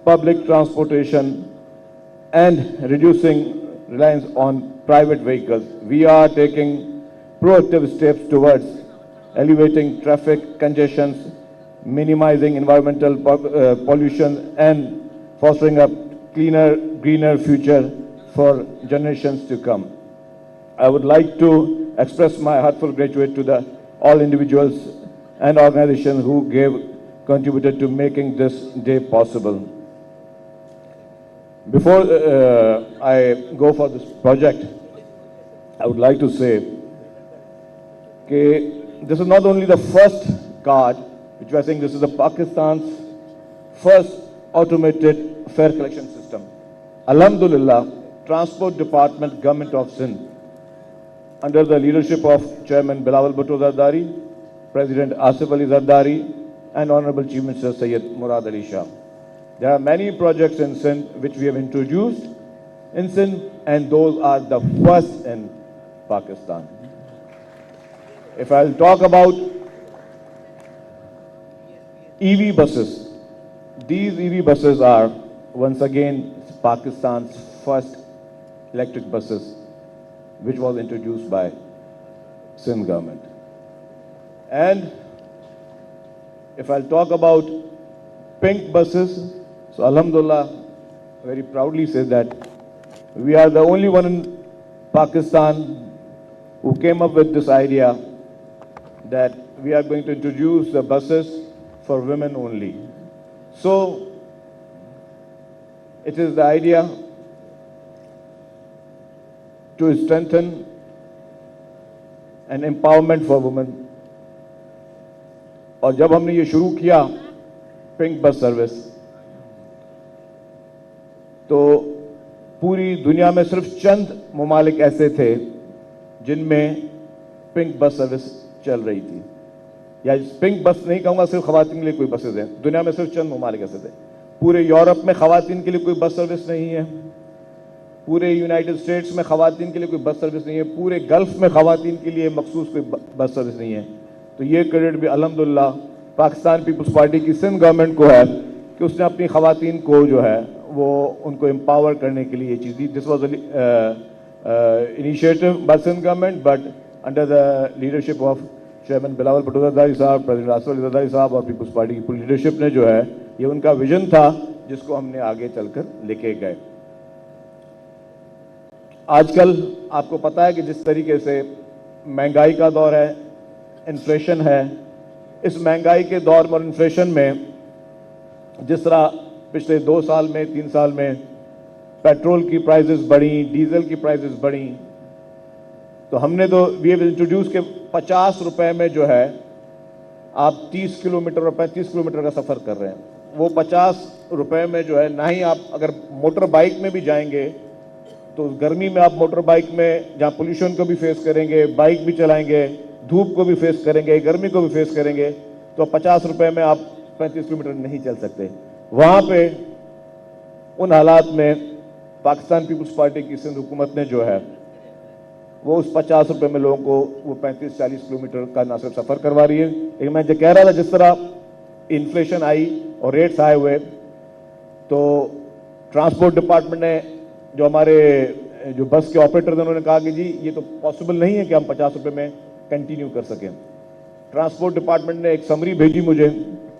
public transportation and reducing reliance on private vehicles. We are taking proactive steps towards alleviating traffic congestions, minimizing environmental pollution, and fostering a cleaner, greener future for generations to come. I would like to express my heartfelt gratitude to all individuals and organizations who contributed to making this day possible. Before I go for this project, I would like to say that this is not only the first card, which we are saying this is Pakistan's first automated fare collection system. Alhamdulillah, Transport Department, Government of Sindh, under the leadership of Chairman Bilawal Bhutto Zardari, President Asif Ali Zardari, and Honorable Chief Minister Syed Murad Ali Shah. There are many projects in Sindh which we have introduced in Sindh, and those are the first in Pakistan. If I'll talk about EV buses, these EV buses are once again Pakistan's first electric buses, which was introduced by Sindh government. And if I'll talk about pink buses, so Alhamdulillah, very proudly say that we are the only one in Pakistan who came up with this idea that we are going to introduce the buses for women only. So it is the idea to strengthen an empowerment for women. और जब हमने ये शुरू किया pink बस service, तो पूरी दुनिया में सिर्फ चंद ममालिक ऐसे थे जिनमें पिंक बस सर्विस चल रही थी. या पिंक बस नहीं कहूँगा सिर्फ खवातीन के लिए कोई बसेज हैं, दुनिया में सिर्फ चंद ममालिक ऐसे थे. पूरे यूरोप में खवातीन के लिए कोई बस सर्विस नहीं है, पूरे यूनाइटेड स्टेट्स में खवातीन के लिए कोई बस सर्विस नहीं है, पूरे गल्फ में खवातीन के लिए मखसूस कोई बस सर्विस नहीं है. तो ये क्रेडिट भी अल्हम्दुलिल्लाह पाकिस्तान पीपल्स पार्टी की सिंध गवर्नमेंट को है कि उसने अपनी खवातीन को जो है वो उनको एम्पावर करने के लिए ये चीज़ दी. This was initiative by Sindh government, but under the leadership of chairman Bilawal Bhutto Zardari साहब, प्रेसिडेंट आसिफ अली ज़रदारी साहब और पीपल्स पार्टी की पूरी लीडरशिप ने जो है ये उनका विजन था जिसको हमने आगे चलकर लेके गए. आजकल आपको पता है कि जिस तरीके से महंगाई का दौर है, इन्फ्लेशन है, इस महंगाई के दौर और इन्फ्लेशन में जिस तरह पिछले 2 साल में 3 साल में पेट्रोल की प्राइसेस बढ़ी, डीजल की प्राइसेस बढ़ी, तो हमने तो वी हैव इंट्रोड्यूस के 50 रुपए में जो है आप 30 किलोमीटर और 35 किलोमीटर का सफ़र कर रहे हैं. वो 50 रुपए में जो है ना ही आप अगर मोटर बाइक में भी जाएंगे तो गर्मी में आप मोटर बाइक में जहाँ पोल्यूशन को भी फेस करेंगे, बाइक भी चलाएंगे, धूप को भी फेस करेंगे, गर्मी को भी फेस करेंगे, तो 50 रुपए में आप 35 किलोमीटर नहीं चल सकते. वहाँ पे उन हालात में पाकिस्तान पीपल्स पार्टी की सिंध हुकूमत ने जो है वो उस 50 रुपए में लोगों को वो 35-40 किलोमीटर का ना सिर्फ सफ़र करवा रही है. लेकिन मैं जो कह रहा था जिस तरह इन्फ्लेशन आई और रेट्स आए हुए, तो ट्रांसपोर्ट डिपार्टमेंट ने जो हमारे जो बस के ऑपरेटर थे उन्होंने कहा कि जी ये तो पॉसिबल नहीं है कि हम 50 रुपए में कंटिन्यू कर सकें. ट्रांसपोर्ट डिपार्टमेंट ने एक समरी भेजी मुझे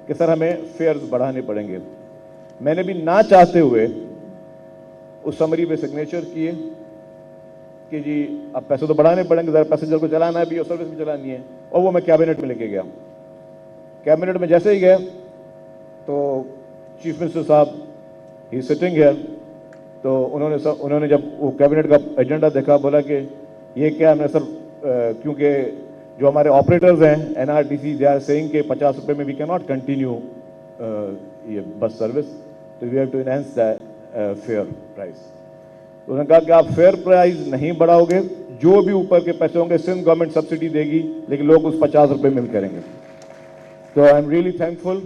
कि सर हमें फेयर्स बढ़ाने पड़ेंगे. मैंने भी ना चाहते हुए उस समरी पे सिग्नेचर किए कि जी अब पैसे तो बढ़ाने पड़ेंगे, ज़रा पैसेंजर को चलाना है भी और सर्विस भी चलानी है. और वो मैं कैबिनेट में लेके गया. कैबिनेट में जैसे ही गया तो चीफ मिनिस्टर साहब ही सिटिंग है, तो उन्होंने जब वो कैबिनेट का एजेंडा देखा, बोला कि ये क्या है. मैं सर क्योंकि जो हमारे ऑपरेटर्स हैं एनआरटीसी दे आर सेइंग के 50 रुपए में वी कैन नॉट कंटिन्यू ये बस सर्विस, तो we have to enhance the fare price. तो उन्होंने कहा कि आप फेयर प्राइस नहीं बढ़ाओगे, जो भी ऊपर के पैसे होंगे सिंध गवर्नमेंट सब्सिडी देगी, लेकिन लोग उस 50 रुपए में भी करेंगे. तो I am really thankful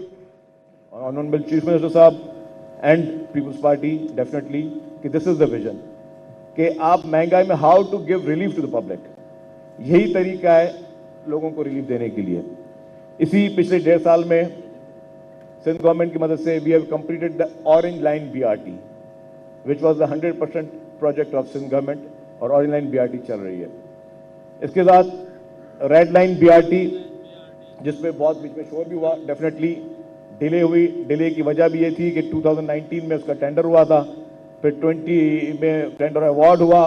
honourable chief minister साहब एंड पीपल्स पार्टी डेफिनेटली कि दिस इज द विजन कि आप महंगाई में how to give relief to the public. यही तरीका है लोगों को रिलीफ देने के लिए. इसी पिछले 1.5 साल में सिंध गवर्नमेंट की मदद से we have completed the Orange Line BRT which was the 100% project of Sindh government, और ऑरेंज लाइन बीआरटी चल रही है। इसके साथ रेड लाइन बीआरटी जिसपे बहुत बीच में शोर भी हुआ, डेफिनेटली डिले हुई। डिले की वजह भी ये थी कि 2019 में उसका टेंडर हुआ था, फिर 20 में टेंडर अवार्ड हुआ,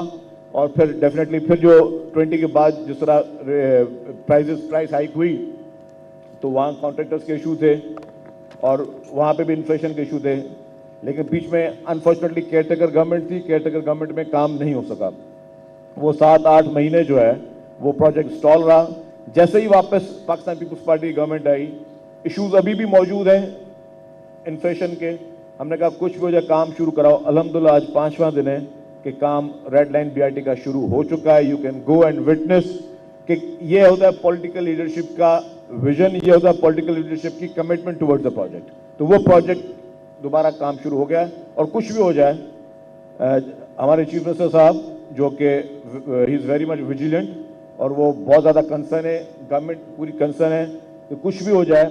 और फिर डेफिनेटली फिर जो 20 के बाद जिस तरह प्राइस हाइक हुई तो वहाँ कॉन्ट्रैक्टर्स के इशू थे और वहाँ पे भी इन्फ्लेशन के इशू थे। लेकिन बीच में अनफॉर्चुनेटली केयरटेकर गवर्नमेंट थी, केयरटेकर गवर्नमेंट में काम नहीं हो सका। वो 7-8 महीने जो है वो प्रोजेक्ट स्टॉल रहा। जैसे ही वापस पाकिस्तान पीपल्स पार्टी की गवर्नमेंट आई, इश्यूज अभी भी मौजूद हैं इन्फ्लेशन के। हमने कहा कुछ भी हो जाए काम शुरू कराओ। अल्हम्दुलिल्लाह आज 5वां दिन है कि काम रेड लाइन बीआरटी का शुरू हो चुका है। You can go and witness कि ये होता है पॉलिटिकल लीडरशिप का विजन, ये होता है पॉलिटिकल लीडरशिप की कमिटमेंट टुवर्ड्स द प्रोजेक्ट। तो वो प्रोजेक्ट दोबारा काम शुरू हो गया है। और कुछ भी हो जाए, हमारे चीफ मिनिस्टर साहब जो कि he is very much vigilant और वो बहुत ज़्यादा कंसर्न है, गवर्नमेंट पूरी कंसर्न है कि कुछ भी हो जाए